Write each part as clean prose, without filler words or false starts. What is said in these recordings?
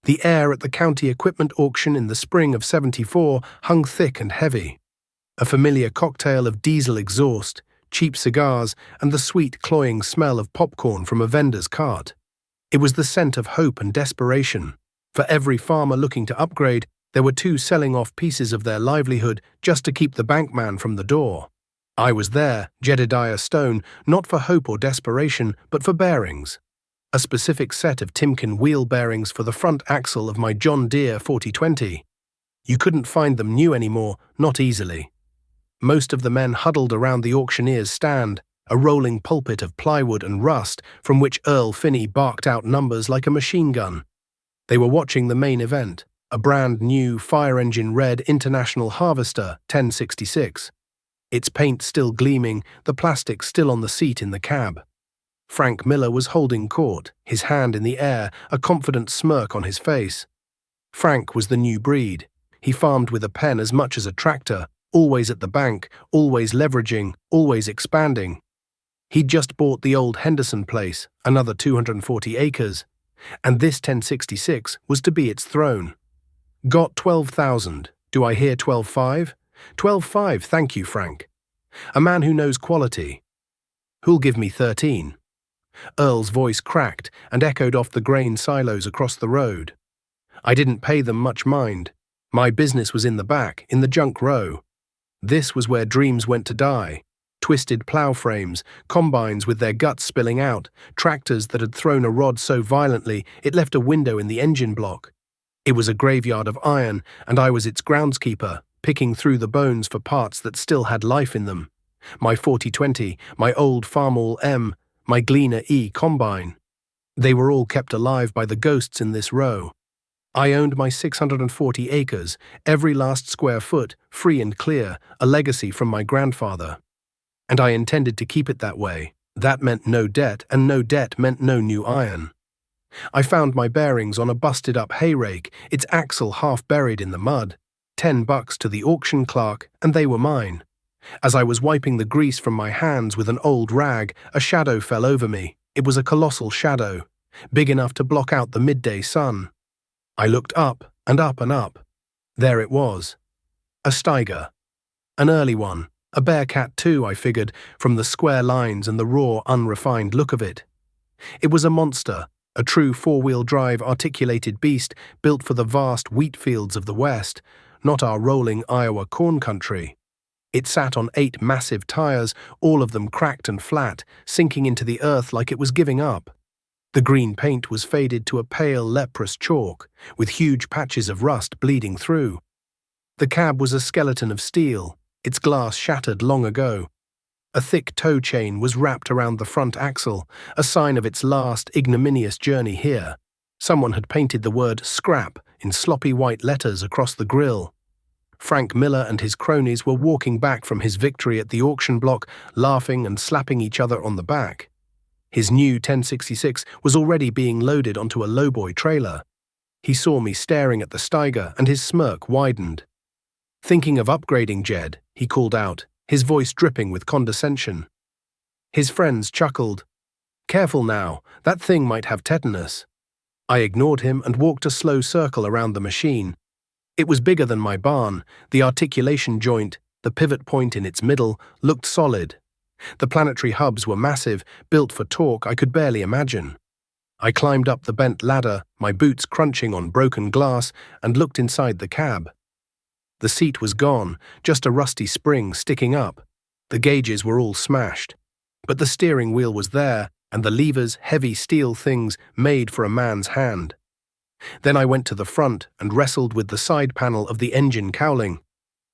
The air at the county equipment auction in the spring of '74 hung thick and heavy. A familiar cocktail of diesel exhaust, cheap cigars, and the sweet, cloying smell of popcorn from a vendor's cart. It was the scent of hope and desperation. For every farmer looking to upgrade, there were two selling off pieces of their livelihood just to keep the bankman from the door. I was there, Jedediah Stone, not for hope or desperation, but for bearings. A specific set of Timken wheel bearings for the front axle of my John Deere 4020. You couldn't find them new anymore, not easily. Most of the men huddled around the auctioneer's stand, a rolling pulpit of plywood and rust from which Earl Finney barked out numbers like a machine gun. They were watching the main event, a brand new fire-engine red International Harvester 1066. Its paint still gleaming, the plastic still on the seat in the cab. Frank Miller was holding court, his hand in the air, a confident smirk on his face. Frank was the new breed. He farmed with a pen as much as a tractor, always at the bank, always leveraging, always expanding. He'd just bought the old Henderson place, another 240 acres, and this 1066 was to be its throne. Got 12,000. Do I hear 12.5? 12.5, thank you, Frank. A man who knows quality. Who'll give me 13? Earl's voice cracked and echoed off the grain silos across the road. I didn't pay them much mind. My business was in the back, in the junk row. This was where dreams went to die. Twisted plow frames, combines with their guts spilling out, tractors that had thrown a rod so violently it left a window in the engine block. It was a graveyard of iron, and I was its groundskeeper, picking through the bones for parts that still had life in them. My 4020, my old Farmall M, my Gleaner E combine. They were all kept alive by the ghosts in this row. I owned my 640 acres, every last square foot, free and clear, a legacy from my grandfather. And I intended to keep it that way. That meant no debt, and no debt meant no new iron. I found my bearings on a busted-up hay rake, its axle half buried in the mud. $10 to the auction clerk, and they were mine. As I was wiping the grease from my hands with an old rag, a shadow fell over me. It was a colossal shadow, big enough to block out the midday sun. I looked up and up and up. There it was. A Steiger. An early one. A Bearcat too, I figured, from the square lines and the raw, unrefined look of it. It was a monster, a true four-wheel drive articulated beast built for the vast wheat fields of the West, not our rolling Iowa corn country. It sat on 8 massive tires, all of them cracked and flat, sinking into the earth like it was giving up. The green paint was faded to a pale, leprous chalk, with huge patches of rust bleeding through. The cab was a skeleton of steel, its glass shattered long ago. A thick tow chain was wrapped around the front axle, a sign of its last ignominious journey here. Someone had painted the word "scrap" in sloppy white letters across the grille. Frank Miller and his cronies were walking back from his victory at the auction block, laughing and slapping each other on the back. His new 1066 was already being loaded onto a lowboy trailer. He saw me staring at the Steiger, and his smirk widened. "Thinking of upgrading, Jed," he called out, his voice dripping with condescension. His friends chuckled. "Careful now, that thing might have tetanus." I ignored him and walked a slow circle around the machine. It was bigger than my barn. The articulation joint, the pivot point in its middle, looked solid. The planetary hubs were massive, built for torque I could barely imagine. I climbed up the bent ladder, my boots crunching on broken glass, and looked inside the cab. The seat was gone, just a rusty spring sticking up. The gauges were all smashed. But the steering wheel was there, and the levers, heavy steel things made for a man's hand. Then I went to the front and wrestled with the side panel of the engine cowling.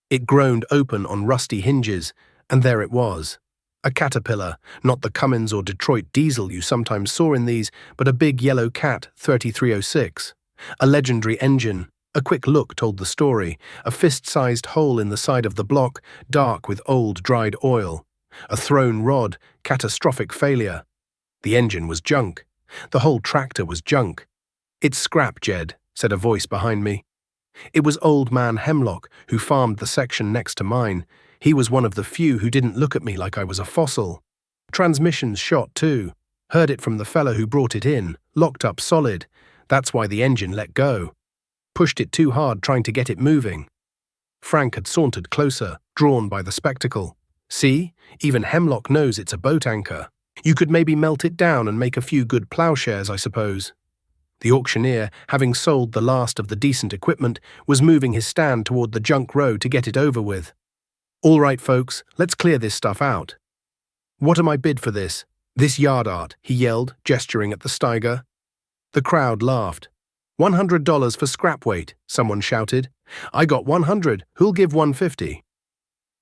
It groaned open on rusty hinges, and there it was. A Caterpillar, not the Cummins or Detroit diesel you sometimes saw in these, but a big yellow Cat 3306. A legendary engine. A quick look told the story. A fist-sized hole in the side of the block, dark with old dried oil. A thrown rod, catastrophic failure. The engine was junk. The whole tractor was junk. "It's scrap, Jed," said a voice behind me. It was Old Man Hemlock, who farmed the section next to mine. He was one of the few who didn't look at me like I was a fossil. Transmissions shot too. Heard it from the fellow who brought it in, locked up solid. That's why the engine let go. Pushed it too hard trying to get it moving. Frank had sauntered closer, drawn by the spectacle. See, even Hemlock knows it's a boat anchor. You could maybe melt it down and make a few good plowshares, I suppose. The auctioneer, having sold the last of the decent equipment, was moving his stand toward the junk row to get it over with. All right, folks, let's clear this stuff out. What am I bid for this? This yard art, he yelled, gesturing at the Steiger. The crowd laughed. $100 for scrap weight, someone shouted. I got 100, who'll give 150?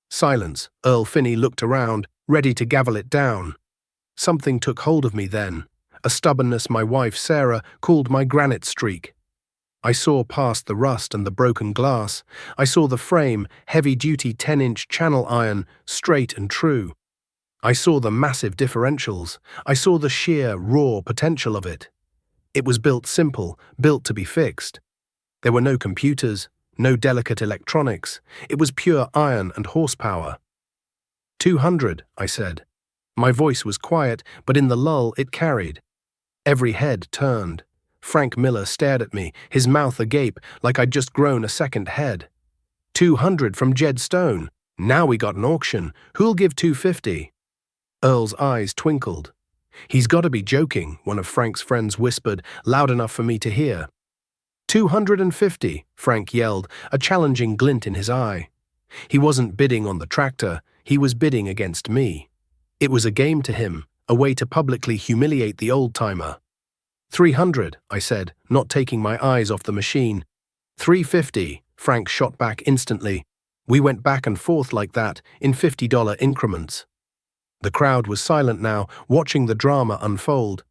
Silence. Earl Finney looked around, ready to gavel it down. Something took hold of me then, a stubbornness my wife Sarah called my granite streak. I saw past the rust and the broken glass. I saw the frame, heavy-duty 10-inch channel iron, straight and true. I saw the massive differentials. I saw the sheer, raw potential of it. It was built simple, built to be fixed. There were no computers, no delicate electronics. It was pure iron and horsepower. 200, I said. My voice was quiet, but in the lull it carried. Every head turned. Frank Miller stared at me, his mouth agape, like I'd just grown a second head. 200 from Jed Stone. Now we got an auction. Who'll give 250? Earl's eyes twinkled. He's got to be joking, one of Frank's friends whispered, loud enough for me to hear. 250, Frank yelled, a challenging glint in his eye. He wasn't bidding on the tractor, he was bidding against me. It was a game to him, a way to publicly humiliate the old-timer. 300, I said, not taking my eyes off the machine. 350, Frank shot back instantly. We went back and forth like that, in $50 increments. The crowd was silent now, watching the drama unfold.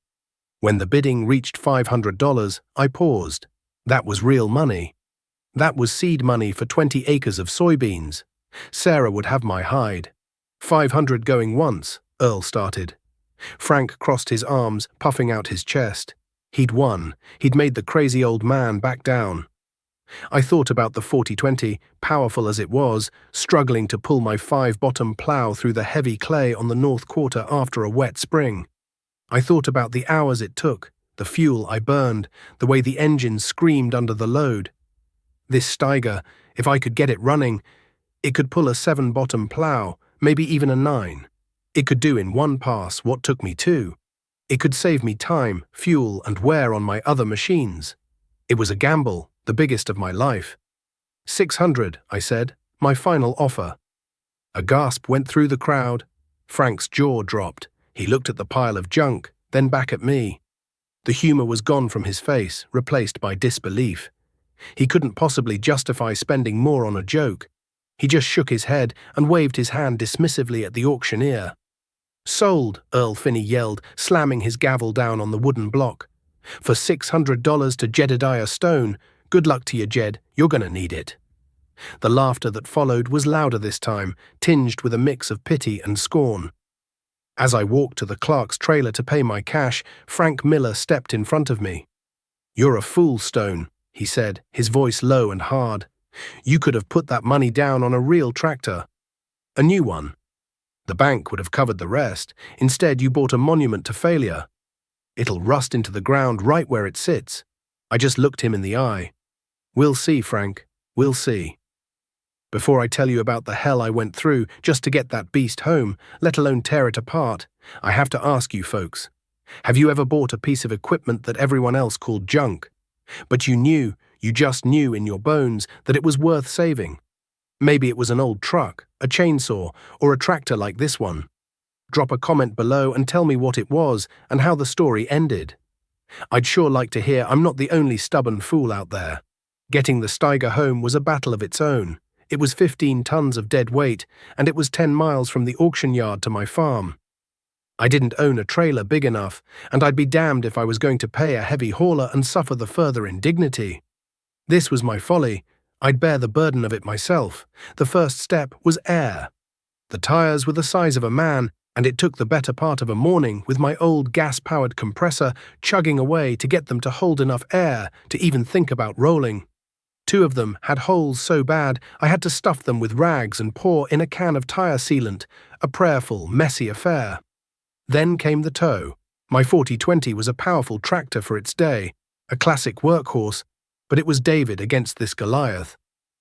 When the bidding reached $500, I paused. That was real money. That was seed money for 20 acres of soybeans. Sarah would have my hide. 500 going once, Earl started. Frank crossed his arms, puffing out his chest. He'd won. He'd made the crazy old man back down. I thought about the 40-20, powerful as it was, struggling to pull my 5-bottom plow through the heavy clay on the north quarter after a wet spring. I thought about the hours it took, the fuel I burned, the way the engine screamed under the load. This Steiger, if I could get it running, it could pull a 7-bottom plow, maybe even a 9. It could do in one pass what took me 2. It could save me time, fuel, and wear on my other machines. It was a gamble, the biggest of my life. 600, I said, my final offer. A gasp went through the crowd. Frank's jaw dropped. He looked at the pile of junk, then back at me. The humor was gone from his face, replaced by disbelief. He couldn't possibly justify spending more on a joke. He just shook his head and waved his hand dismissively at the auctioneer. Sold, Earl Finney yelled, slamming his gavel down on the wooden block. For $600 to Jedediah Stone. Good luck to you, Jed. You're gonna need it. The laughter that followed was louder this time, tinged with a mix of pity and scorn. As I walked to the clerk's trailer to pay my cash, Frank Miller stepped in front of me. You're a fool, Stone, he said, his voice low and hard. You could have put that money down on a real tractor. A new one. The bank would have covered the rest. Instead, you bought a monument to failure. It'll rust into the ground right where it sits. I just looked him in the eye. We'll see, Frank. We'll see. Before I tell you about the hell I went through just to get that beast home, let alone tear it apart, I have to ask you folks. Have you ever bought a piece of equipment that everyone else called junk? But you just knew in your bones that it was worth saving. Maybe it was an old truck, a chainsaw, or a tractor like this one. Drop a comment below and tell me what it was and how the story ended. I'd sure like to hear I'm not the only stubborn fool out there. Getting the Steiger home was a battle of its own. It was 15 tons of dead weight, and it was 10 miles from the auction yard to my farm. I didn't own a trailer big enough, and I'd be damned if I was going to pay a heavy hauler and suffer the further indignity. This was my folly. I'd bear the burden of it myself. The first step was air. The tires were the size of a man, and it took the better part of a morning with my old gas-powered compressor chugging away to get them to hold enough air to even think about rolling. 2 of them had holes so bad I had to stuff them with rags and pour in a can of tire sealant, a prayerful, messy affair. Then came the tow. My 40-20 was a powerful tractor for its day. A classic workhorse, but it was David against this Goliath.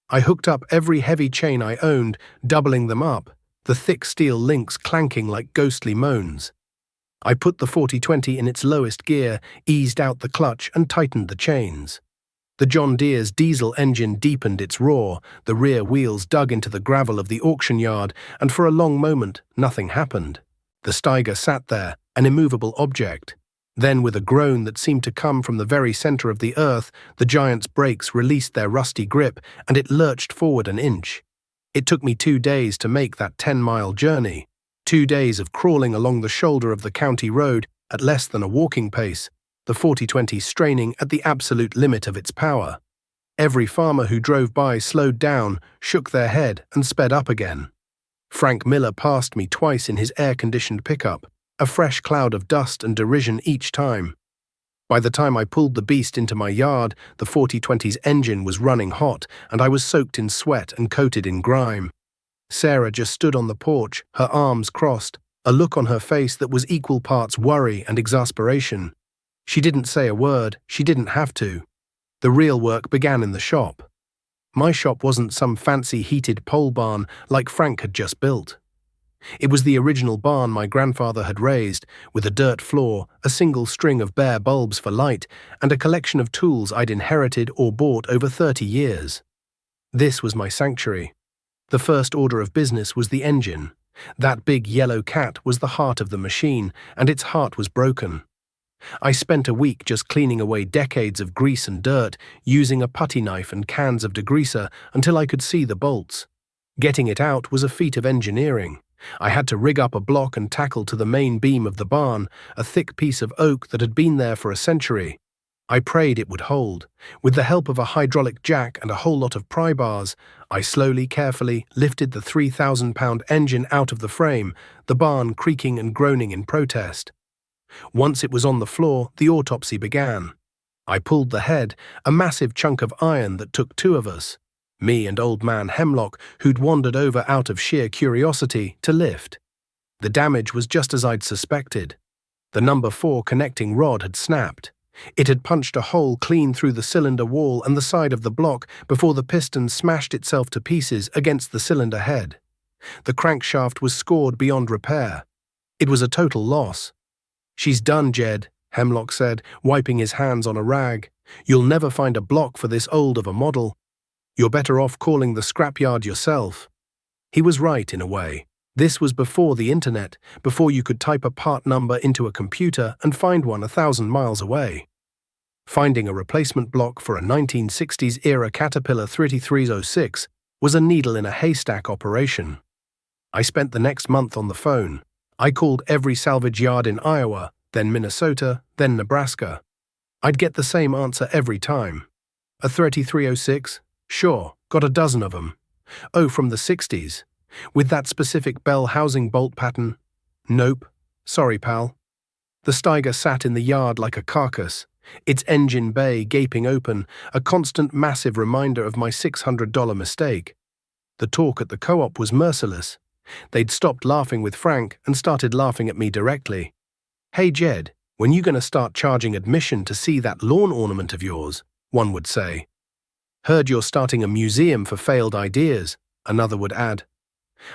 I hooked up every heavy chain I owned, doubling them up, the thick steel links clanking like ghostly moans. I put the 4020 in its lowest gear, eased out the clutch and tightened the chains. The John Deere's diesel engine deepened its roar, the rear wheels dug into the gravel of the auction yard, and for a long moment, nothing happened. The Steiger sat there, an immovable object. Then, with a groan that seemed to come from the very center of the earth, the giant's brakes released their rusty grip, and it lurched forward an inch. It took me 2 days to make that 10-mile journey. 2 days of crawling along the shoulder of the county road at less than a walking pace, the 4020 straining at the absolute limit of its power. Every farmer who drove by slowed down, shook their head, and sped up again. Frank Miller passed me twice in his air-conditioned pickup, a fresh cloud of dust and derision each time. By the time I pulled the beast into my yard, the 4020's engine was running hot, and I was soaked in sweat and coated in grime. Sarah just stood on the porch, her arms crossed, a look on her face that was equal parts worry and exasperation. She didn't say a word, she didn't have to. The real work began in the shop. My shop wasn't some fancy heated pole barn like Frank had just built. It was the original barn my grandfather had raised, with a dirt floor, a single string of bare bulbs for light, and a collection of tools I'd inherited or bought over 30 years. This was my sanctuary. The first order of business was the engine. That big yellow cat was the heart of the machine, and its heart was broken. I spent a week just cleaning away decades of grease and dirt, using a putty knife and cans of degreaser until I could see the bolts. Getting it out was a feat of engineering. I had to rig up a block and tackle to the main beam of the barn, a thick piece of oak that had been there for a century. I prayed it would hold. With the help of a hydraulic jack and a whole lot of pry bars, I slowly, carefully lifted the 3,000-pound engine out of the frame, the barn creaking and groaning in protest. Once it was on the floor, the autopsy began. I pulled the head, a massive chunk of iron that took 2 of us, me and old man Hemlock, who'd wandered over out of sheer curiosity, to lift. The damage was just as I'd suspected. The number 4 connecting rod had snapped. It had punched a hole clean through the cylinder wall and the side of the block before the piston smashed itself to pieces against the cylinder head. The crankshaft was scored beyond repair. It was a total loss. "She's done, Jed," Hemlock said, wiping his hands on a rag. "You'll never find a block for this old of a model. You're better off calling the scrapyard yourself." He was right in a way. This was before the internet, before you could type a part number into a computer and find one 1,000 miles away. Finding a replacement block for a 1960s-era Caterpillar 3306 was a needle in a haystack operation. I spent the next month on the phone. I called every salvage yard in Iowa, then Minnesota, then Nebraska. I'd get the same answer every time. "A 3306? Sure, got a dozen of them. Oh, from the 60s. With that specific bell housing bolt pattern? Nope. Sorry, pal." The Steiger sat in the yard like a carcass, its engine bay gaping open, a constant massive reminder of my $600 mistake. The talk at the co-op was merciless. They'd stopped laughing with Frank and started laughing at me directly. "Hey, Jed, when you gonna start charging admission to see that lawn ornament of yours?" one would say. "Heard you're starting a museum for failed ideas," another would add.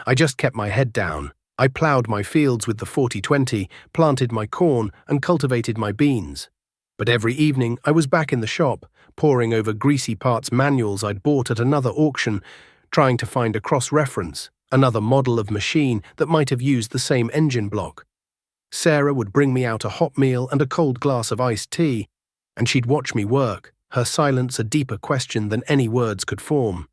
I just kept my head down. I plowed my fields with the 4020, planted my corn, and cultivated my beans. But every evening I was back in the shop, poring over greasy parts manuals I'd bought at another auction, trying to find a cross-reference, another model of machine that might have used the same engine block. Sarah would bring me out a hot meal and a cold glass of iced tea, and she'd watch me work, her silence a deeper question than any words could form.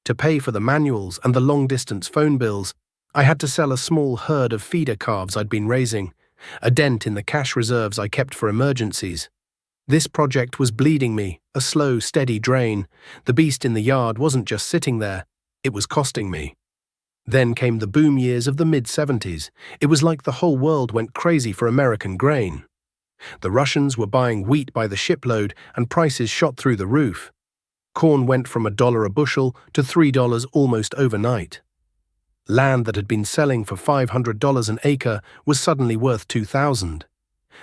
To pay for the manuals and the long-distance phone bills, I had to sell a small herd of feeder calves I'd been raising, a dent in the cash reserves I kept for emergencies. This project was bleeding me, a slow, steady drain. The beast in the yard wasn't just sitting there, it was costing me. Then came the boom years of the mid-70s. It was like the whole world went crazy for American grain. The Russians were buying wheat by the shipload and prices shot through the roof. Corn went from $1 a bushel to $3 almost overnight. Land that had been selling for $500 an acre was suddenly worth $2,000.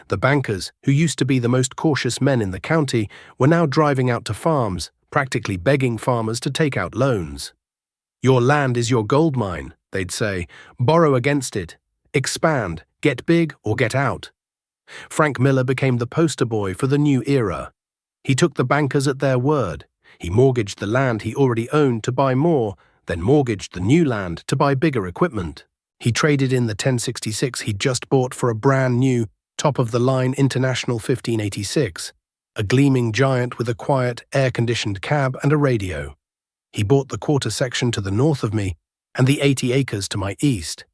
The bankers, who used to be the most cautious men in the county, were now driving out to farms, practically begging farmers to take out loans. "Your land is your gold mine," they'd say. "Borrow against it. Expand, get big or get out." Frank Miller became the poster boy for the new era. He took the bankers at their word. He mortgaged the land he already owned to buy more, then mortgaged the new land to buy bigger equipment. He traded in the 1066 he'd just bought for a brand new, top-of-the-line International 1586, a gleaming giant with a quiet, air-conditioned cab and a radio. He bought the quarter section to the north of me and the 80 acres to my east.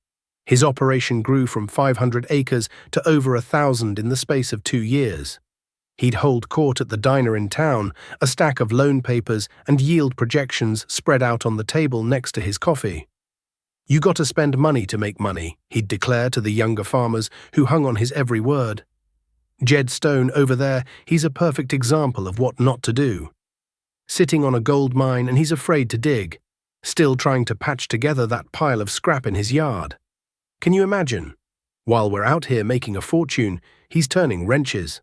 His operation grew from 500 acres to over 1,000 in the space of 2 years. He'd hold court at the diner in town, a stack of loan papers and yield projections spread out on the table next to his coffee. "You got to spend money to make money," he'd declare to the younger farmers who hung on his every word. Jed Stone over there, he's a perfect example of what not to do. Sitting on a gold mine and he's afraid to dig, still trying to patch together that pile of scrap in his yard. Can you imagine? While we're out here making a fortune, he's turning wrenches.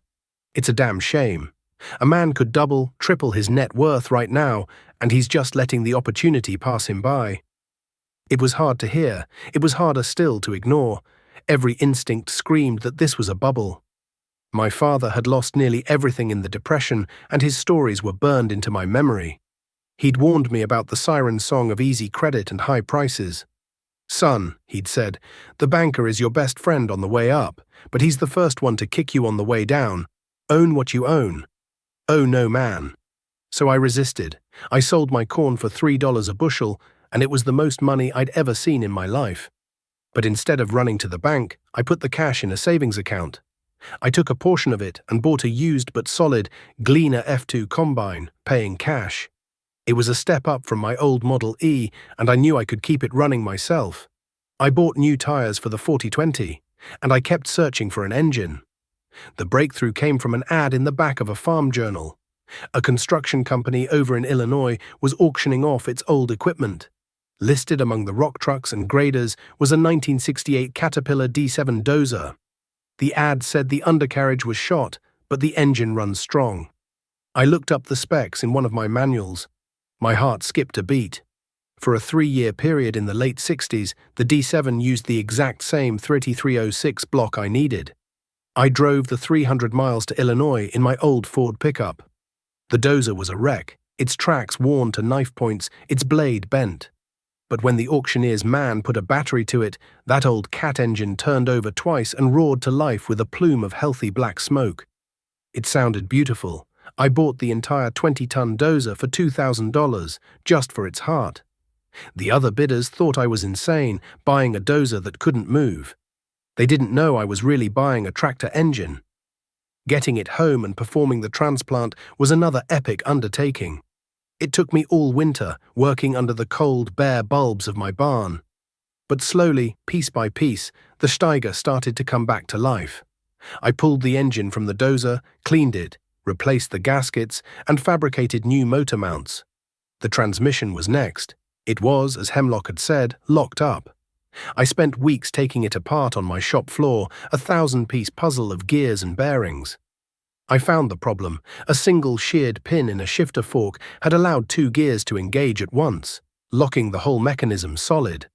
It's a damn shame. A man could double, triple his net worth right now, and he's just letting the opportunity pass him by. It was hard to hear. It was harder still to ignore. Every instinct screamed that this was a bubble. My father had lost nearly everything in the Depression, and his stories were burned into my memory. He'd warned me about the siren song of easy credit and high prices. "Son," he'd said, "the banker is your best friend on the way up, but he's the first one to kick you on the way down. Own what you own." Oh no, man. So I resisted. I sold my corn for $3 a bushel, and it was the most money I'd ever seen in my life. But instead of running to the bank, I put the cash in a savings account. I took a portion of it and bought a used but solid Gleaner F2 combine, paying cash. It was a step up from my old Model E, and I knew I could keep it running myself. I bought new tires for the 4020, and I kept searching for an engine. The breakthrough came from an ad in the back of a farm journal. A construction company over in Illinois was auctioning off its old equipment. Listed among the rock trucks and graders was a 1968 Caterpillar D7 dozer. The ad said the undercarriage was shot, but the engine runs strong. I looked up the specs in one of my manuals. My heart skipped a beat. For a 3-year period in the late 60s, the D7 used the exact same 3306 block I needed. I drove the 300 miles to Illinois in my old Ford pickup. The dozer was a wreck, its tracks worn to knife points, its blade bent. But when the auctioneer's man put a battery to it, that old cat engine turned over twice and roared to life with a plume of healthy black smoke. It sounded beautiful. I bought the entire 20-ton dozer for $2,000, just for its heart. The other bidders thought I was insane, buying a dozer that couldn't move. They didn't know I was really buying a tractor engine. Getting it home and performing the transplant was another epic undertaking. It took me all winter, working under the cold, bare bulbs of my barn. But slowly, piece by piece, the Steiger started to come back to life. I pulled the engine from the dozer, cleaned it, replaced the gaskets, and fabricated new motor mounts. The transmission was next. It was, as Hemlock had said, locked up. I spent weeks taking it apart on my shop floor, a 1,000-piece puzzle of gears and bearings. I found the problem. A single sheared pin in a shifter fork had allowed 2 gears to engage at once, locking the whole mechanism solid.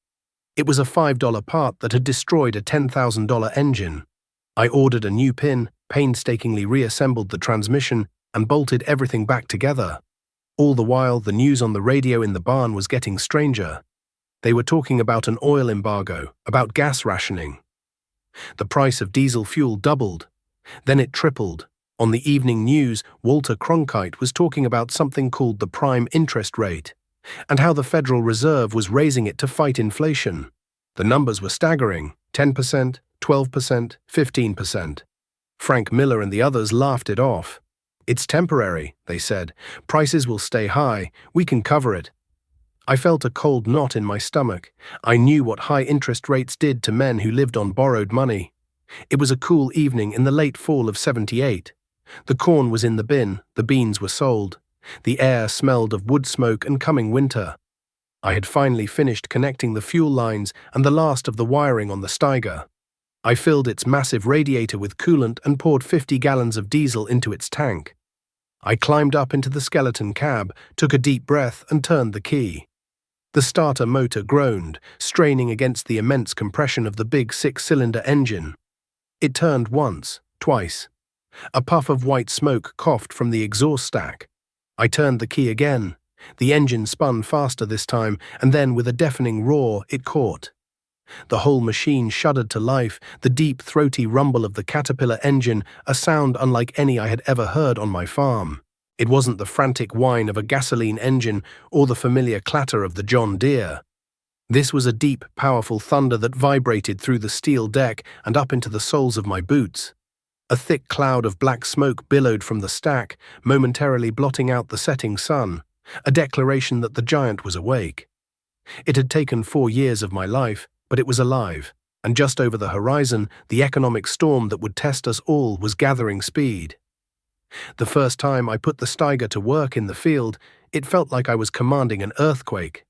It was a $5 part that had destroyed a $10,000 engine. I ordered a new pin, painstakingly reassembled the transmission, and bolted everything back together. All the while, the news on the radio in the barn was getting stranger. They were talking about an oil embargo, about gas rationing. The price of diesel fuel doubled. Then it tripled. On the evening news, Walter Cronkite was talking about something called the prime interest rate, and how the Federal Reserve was raising it to fight inflation. The numbers were staggering: 10%, 12%, 15%. Frank Miller and the others laughed it off. "It's temporary," they said. "Prices will stay high. We can cover it." I felt a cold knot in my stomach. I knew what high interest rates did to men who lived on borrowed money. It was a cool evening in the late fall of '78. The corn was in the bin, the beans were sold. The air smelled of wood smoke and coming winter. I had finally finished connecting the fuel lines and the last of the wiring on the Steiger. I filled its massive radiator with coolant and poured 50 gallons of diesel into its tank. I climbed up into the skeleton cab, took a deep breath, and turned the key. The starter motor groaned, straining against the immense compression of the big 6-cylinder engine. It turned once, twice. A puff of white smoke coughed from the exhaust stack. I turned the key again. The engine spun faster this time, and then with a deafening roar, it caught. The whole machine shuddered to life, the deep, throaty rumble of the Caterpillar engine, a sound unlike any I had ever heard on my farm. It wasn't the frantic whine of a gasoline engine or the familiar clatter of the John Deere. This was a deep, powerful thunder that vibrated through the steel deck and up into the soles of my boots. A thick cloud of black smoke billowed from the stack, momentarily blotting out the setting sun, a declaration that the giant was awake. It had taken 4 years of my life, but it was alive, and just over the horizon, the economic storm that would test us all was gathering speed. The first time I put the Steiger to work in the field, it felt like I was commanding an earthquake.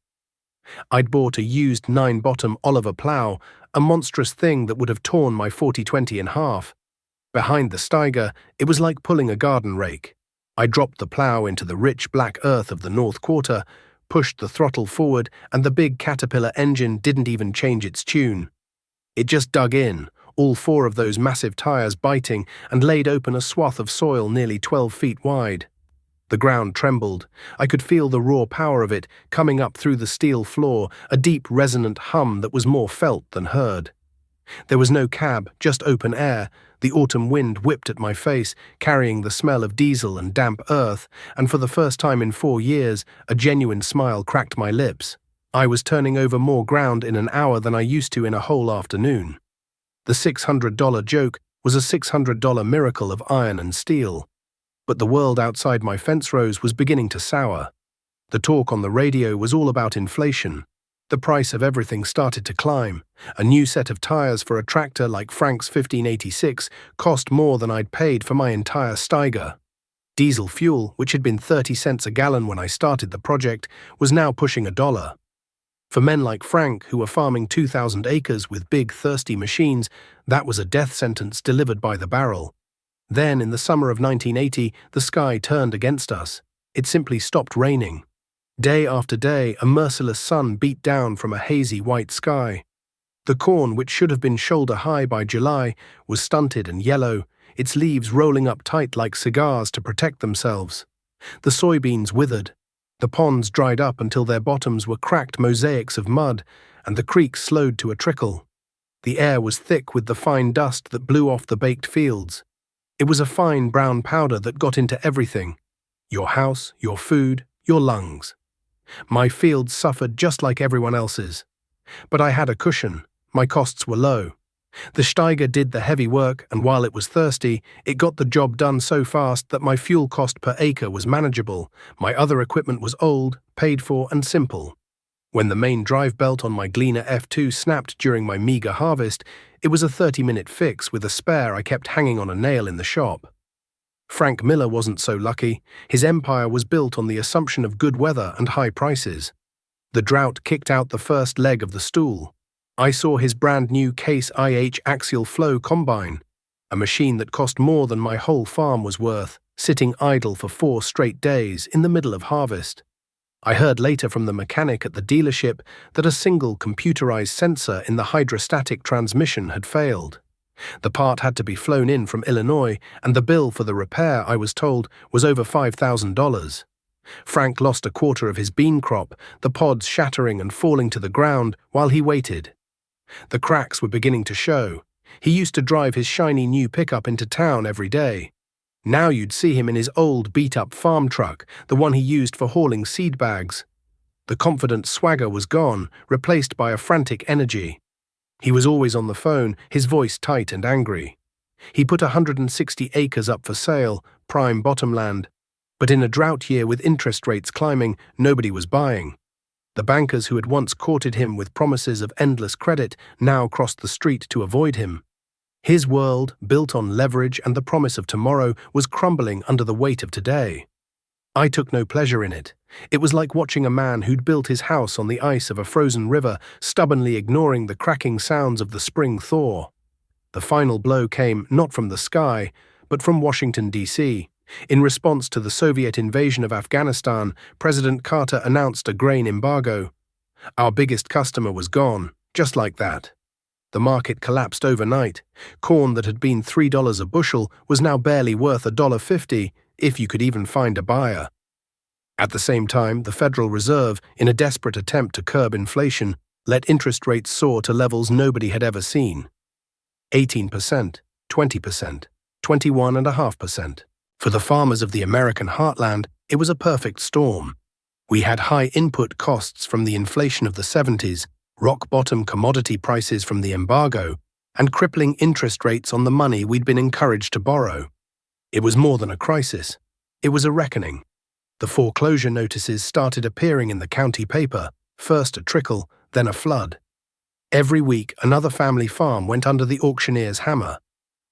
I'd bought a used 9-bottom Oliver plough, a monstrous thing that would have torn my 40-20 in half. Behind the Steiger, it was like pulling a garden rake. I dropped the plough into the rich black earth of the North Quarter, pushed the throttle forward, and the big Caterpillar engine didn't even change its tune. It just dug in, all 4 of those massive tires biting, and laid open a swath of soil nearly 12 feet wide. The ground trembled. I could feel the raw power of it coming up through the steel floor, a deep resonant hum that was more felt than heard. There was no cab, just open air. The autumn wind whipped at my face, carrying the smell of diesel and damp earth, and for the first time in 4 years, a genuine smile cracked my lips. I was turning over more ground in an hour than I used to in a whole afternoon. The $600 joke was a $600 miracle of iron and steel. But the world outside my fence rows was beginning to sour. The talk on the radio was all about inflation. The price of everything started to climb. A new set of tires for a tractor like Frank's 1586 cost more than I'd paid for my entire Steiger. Diesel fuel, which had been 30 cents a gallon when I started the project, was now pushing $1. For men like Frank, who were farming 2,000 acres with big, thirsty machines, that was a death sentence delivered by the barrel. Then, in the summer of 1980, the sky turned against us. It simply stopped raining. Day after day, a merciless sun beat down from a hazy white sky. The corn, which should have been shoulder-high by July, was stunted and yellow, its leaves rolling up tight like cigars to protect themselves. The soybeans withered. The ponds dried up until their bottoms were cracked mosaics of mud, and the creeks slowed to a trickle. The air was thick with the fine dust that blew off the baked fields. It was a fine brown powder that got into everything: your house, your food, your lungs. My fields suffered just like everyone else's. But I had a cushion. My costs were low. The Steiger did the heavy work, and while it was thirsty, it got the job done so fast that my fuel cost per acre was manageable. My other equipment was old, paid for, and simple. When the main drive belt on my Gleaner F2 snapped during my meager harvest, it was a 30-minute fix with a spare I kept hanging on a nail in the shop. Frank Miller wasn't so lucky. His empire was built on the assumption of good weather and high prices. The drought kicked out the first leg of the stool. I saw his brand-new Case IH axial flow combine, a machine that cost more than my whole farm was worth, sitting idle for 4 straight days in the middle of harvest. I heard later from the mechanic at the dealership that a single computerized sensor in the hydrostatic transmission had failed. The part had to be flown in from Illinois, and the bill for the repair, I was told, was over $5,000. Frank lost a quarter of his bean crop, the pods shattering and falling to the ground while he waited. The cracks were beginning to show. He used to drive his shiny new pickup into town every day. Now you'd see him in his old beat-up farm truck, the one he used for hauling seed bags. The confident swagger was gone, replaced by a frantic energy. He was always on the phone, his voice tight and angry. He put 160 acres up for sale, prime bottomland. But in a drought year with interest rates climbing, nobody was buying. The bankers who had once courted him with promises of endless credit now crossed the street to avoid him. His world, built on leverage and the promise of tomorrow, was crumbling under the weight of today. I took no pleasure in it. It was like watching a man who'd built his house on the ice of a frozen river, stubbornly ignoring the cracking sounds of the spring thaw. The final blow came not from the sky, but from Washington, D.C. In response to the Soviet invasion of Afghanistan, President Carter announced a grain embargo. Our biggest customer was gone, just like that. The market collapsed overnight. Corn that had been $3 a bushel was now barely worth $1.50, if you could even find a buyer. At the same time, the Federal Reserve, in a desperate attempt to curb inflation, let interest rates soar to levels nobody had ever seen. 18%, 20%, 21.5%. For the farmers of the American heartland, it was a perfect storm. We had high input costs from the inflation of the 70s, rock-bottom commodity prices from the embargo, and crippling interest rates on the money we'd been encouraged to borrow. It was more than a crisis. It was a reckoning. The foreclosure notices started appearing in the county paper, first a trickle, then a flood. Every week, another family farm went under the auctioneer's hammer.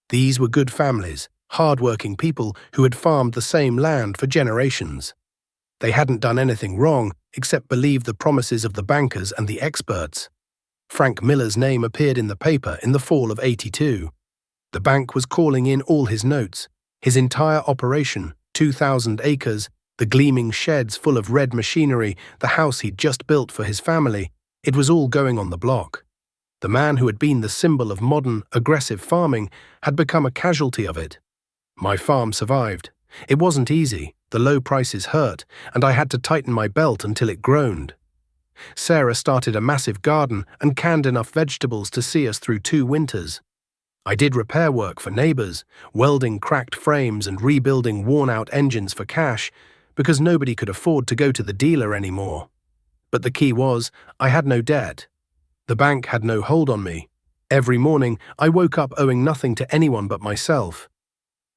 These were good families, hard-working people who had farmed the same land for generations. They hadn't done anything wrong except believe the promises of the bankers and the experts. Frank Miller's name appeared in the paper in the fall of '82. The bank was calling in all his notes, his entire operation, 2,000 acres, the gleaming sheds full of red machinery, the house he'd just built for his family. It was all going on the block. The man who had been the symbol of modern, aggressive farming had become a casualty of it. My farm survived. It wasn't easy, the low prices hurt, and I had to tighten my belt until it groaned. Sarah started a massive garden and canned enough vegetables to see us through 2 winters. I did repair work for neighbors, welding cracked frames and rebuilding worn-out engines for cash, because nobody could afford to go to the dealer anymore. But the key was, I had no debt. The bank had no hold on me. Every morning, I woke up owing nothing to anyone but myself.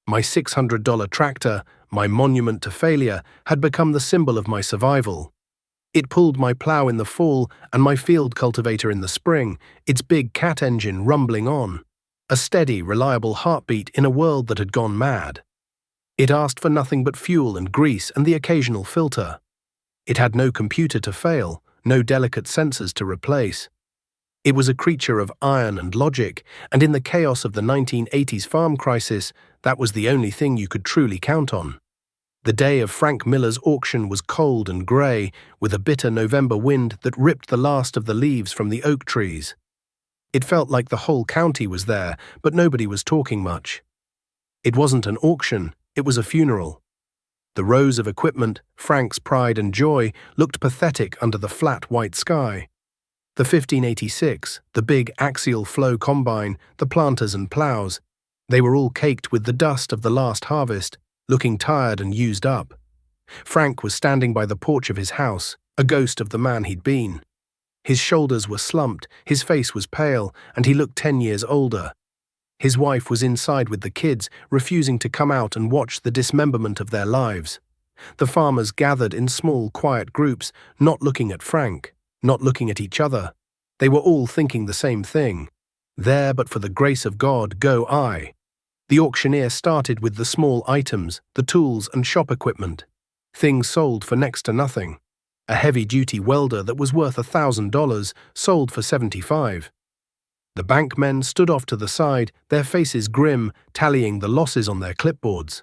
My $600 tractor, my monument to failure, had become the symbol of my survival. It pulled my plow in the fall and my field cultivator in the spring, its big cat engine rumbling on. A steady, reliable heartbeat in a world that had gone mad. It asked for nothing but fuel and grease and the occasional filter. It had no computer to fail, no delicate sensors to replace. It was a creature of iron and logic, and in the chaos of the 1980s farm crisis, that was the only thing you could truly count on. The day of Frank Miller's auction was cold and grey, with a bitter November wind that ripped the last of the leaves from the oak trees. It felt like the whole county was there, but nobody was talking much. It wasn't an auction, it was a funeral. The rows of equipment, Frank's pride and joy, looked pathetic under the flat white sky. The 1586, the big axial flow combine, the planters and plows, they were all caked with the dust of the last harvest, looking tired and used up. Frank was standing by the porch of his house, a ghost of the man he'd been. His shoulders were slumped, his face was pale, and he looked 10 years older. His wife was inside with the kids, refusing to come out and watch the dismemberment of their lives. The farmers gathered in small, quiet groups, not looking at Frank, not looking at each other. They were all thinking the same thing. There, but for the grace of God, go I. The auctioneer started with the small items, the tools and shop equipment. Things sold for next to nothing. A heavy-duty welder that was worth $1,000 sold for $75. The bank men stood off to the side, their faces grim, tallying the losses on their clipboards.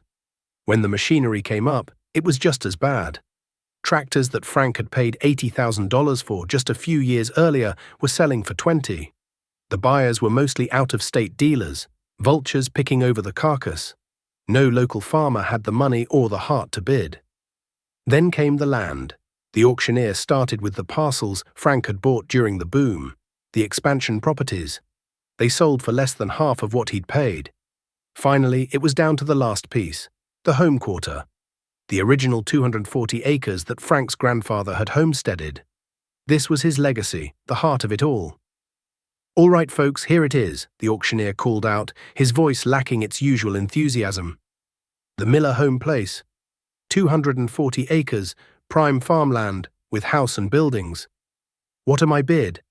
When the machinery came up, it was just as bad. Tractors that Frank had paid $80,000 for just a few years earlier were selling for $20. The buyers were mostly out-of-state dealers, vultures picking over the carcass. No local farmer had the money or the heart to bid. Then came the land. The auctioneer started with the parcels Frank had bought during the boom, the expansion properties. They sold for less than half of what he'd paid. Finally, it was down to the last piece, the home quarter, the original 240 acres that Frank's grandfather had homesteaded. This was his legacy, the heart of it all. "All right, folks, here it is," the auctioneer called out, his voice lacking its usual enthusiasm. The Miller home place, 240 acres, prime farmland, with house and buildings. "What am I bid?"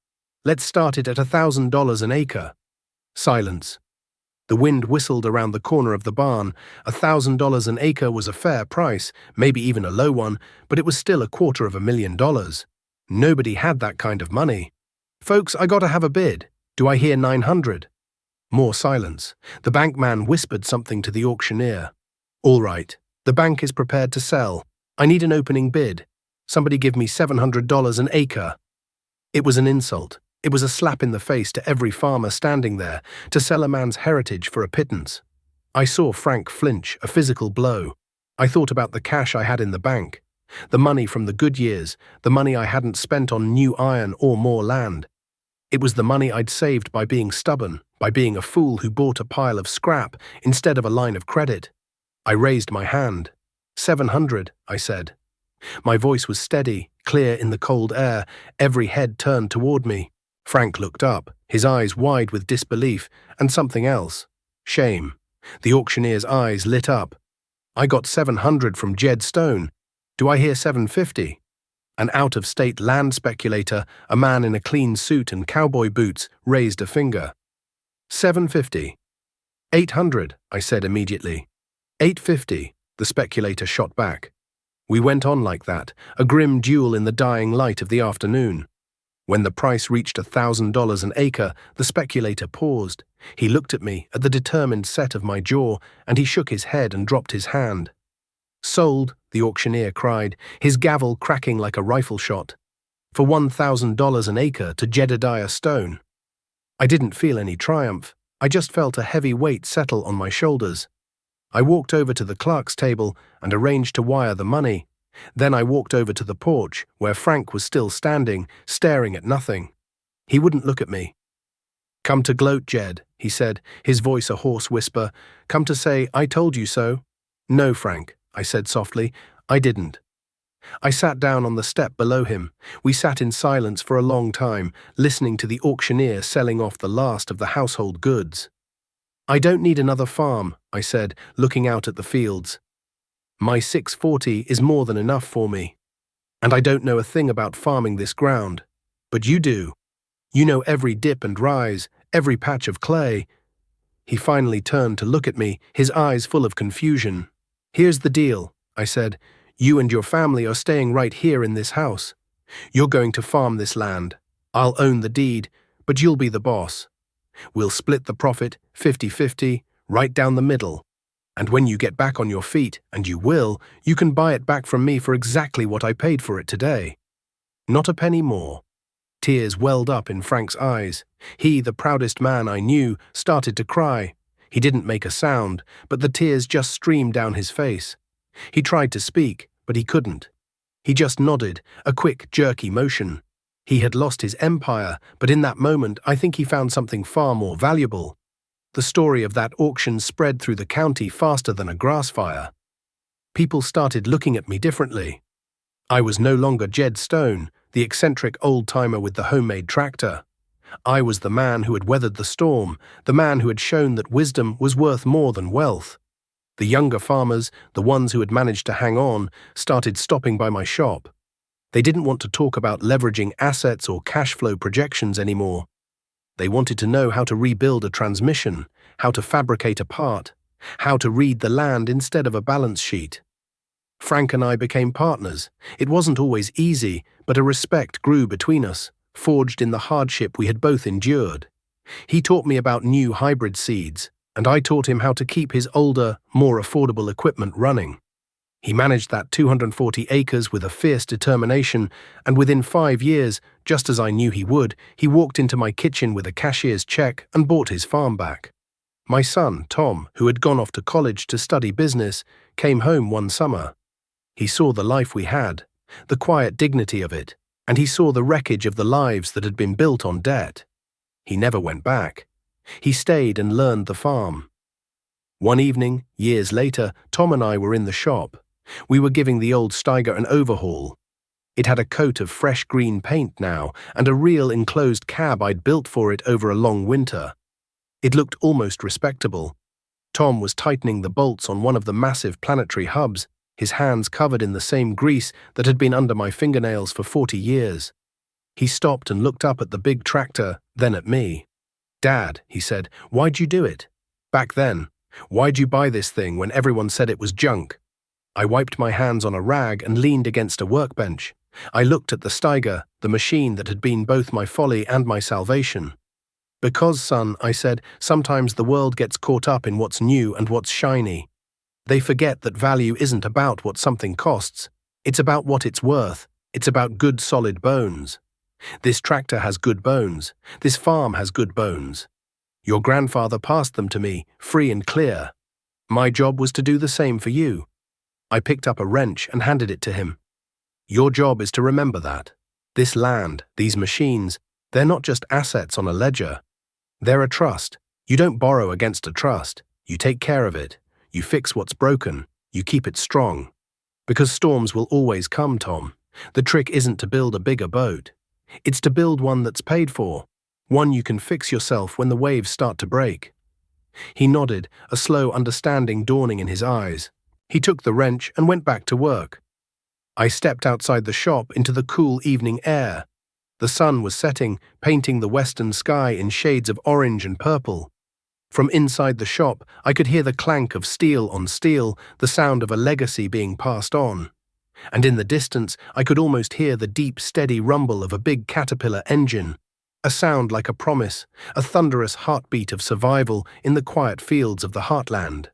"Let's start it at $1,000 an acre." Silence. The wind whistled around the corner of the barn. $1,000 an acre was a fair price, maybe even a low one, but it was still $250,000. Nobody had that kind of money. "Folks, I gotta have a bid. Do I hear 900? More silence. The bank man whispered something to the auctioneer. All right. The bank is prepared to sell. I need an opening bid. Somebody give me $700 an acre. It was an insult. It was a slap in the face to every farmer standing there to sell a man's heritage for a pittance. I saw Frank flinch, a physical blow. I thought about the cash I had in the bank, the money from the good years, the money I hadn't spent on new iron or more land. It was the money I'd saved by being stubborn, by being a fool who bought a pile of scrap instead of a line of credit. I raised my hand. 700, I said. My voice was steady, clear in the cold air. Every head turned toward me. Frank looked up, his eyes wide with disbelief, and something else. Shame. The auctioneer's eyes lit up. I got 700 from Jed Stone. Do I hear 750? An out-of-state land speculator, a man in a clean suit and cowboy boots, raised a finger. 750. 800, I said immediately. 850, the speculator shot back. We went on like that, a grim duel in the dying light of the afternoon. When the price reached $1,000 an acre, the speculator paused. He looked at me, at the determined set of my jaw, and he shook his head and dropped his hand. Sold, the auctioneer cried, his gavel cracking like a rifle shot. For $1,000 an acre to Jedediah Stone. I didn't feel any triumph. I just felt a heavy weight settle on my shoulders. I walked over to the clerk's table and arranged to wire the money. Then I walked over to the porch, where Frank was still standing, staring at nothing. He wouldn't look at me. Come to gloat, Jed, he said, his voice a hoarse whisper. Come to say, I told you so. No, Frank, I said softly, I didn't. I sat down on the step below him. We sat in silence for a long time, listening to the auctioneer selling off the last of the household goods. I don't need another farm, I said, looking out at the fields. My 640 is more than enough for me. And I don't know a thing about farming this ground. But you do. You know every dip and rise, every patch of clay. He finally turned to look at me, his eyes full of confusion. Here's the deal, I said. You and your family are staying right here in this house. You're going to farm this land. I'll own the deed, but you'll be the boss. We'll split the profit, 50-50, right down the middle. And when you get back on your feet, and you will, you can buy it back from me for exactly what I paid for it today. Not a penny more. Tears welled up in Frank's eyes. He, the proudest man I knew, started to cry. He didn't make a sound, but the tears just streamed down his face. He tried to speak, but he couldn't. He just nodded, a quick, jerky motion. He had lost his empire, but in that moment I think he found something far more valuable. The story of that auction spread through the county faster than a grass fire. People started looking at me differently. I was no longer Jed Stone, the eccentric old-timer with the homemade tractor. I was the man who had weathered the storm, the man who had shown that wisdom was worth more than wealth. The younger farmers, the ones who had managed to hang on, started stopping by my shop. They didn't want to talk about leveraging assets or cash flow projections anymore. They wanted to know how to rebuild a transmission, how to fabricate a part, how to read the land instead of a balance sheet. Frank and I became partners. It wasn't always easy, but a respect grew between us, forged in the hardship we had both endured. He taught me about new hybrid seeds, and I taught him how to keep his older, more affordable equipment running. He managed that 240 acres with a fierce determination, and within 5 years, just as I knew he would, he walked into my kitchen with a cashier's check and bought his farm back. My son, Tom, who had gone off to college to study business, came home one summer. He saw the life we had, the quiet dignity of it, and he saw the wreckage of the lives that had been built on debt. He never went back. He stayed and learned the farm. One evening, years later, Tom and I were in the shop. We were giving the old Steiger an overhaul. It had a coat of fresh green paint now, and a real enclosed cab I'd built for it over a long winter. It looked almost respectable. Tom was tightening the bolts on one of the massive planetary hubs, his hands covered in the same grease that had been under my fingernails for 40 years. He stopped and looked up at the big tractor, then at me. "Dad," he said, "why'd you do it? Back then, why'd you buy this thing when everyone said it was junk?" I wiped my hands on a rag and leaned against a workbench. I looked at the Steiger, the machine that had been both my folly and my salvation. Because, son, I said, sometimes the world gets caught up in what's new and what's shiny. They forget that value isn't about what something costs. It's about what it's worth. It's about good, solid bones. This tractor has good bones. This farm has good bones. Your grandfather passed them to me, free and clear. My job was to do the same for you. I picked up a wrench and handed it to him. Your job is to remember that. This land, these machines, they're not just assets on a ledger. They're a trust. You don't borrow against a trust. You take care of it. You fix what's broken. You keep it strong. Because storms will always come, Tom. The trick isn't to build a bigger boat. It's to build one that's paid for. One you can fix yourself when the waves start to break. He nodded, a slow understanding dawning in his eyes. He took the wrench and went back to work. I stepped outside the shop into the cool evening air. The sun was setting, painting the western sky in shades of orange and purple. From inside the shop, I could hear the clank of steel on steel, the sound of a legacy being passed on. And in the distance, I could almost hear the deep, steady rumble of a big Caterpillar engine, a sound like a promise, a thunderous heartbeat of survival in the quiet fields of the heartland.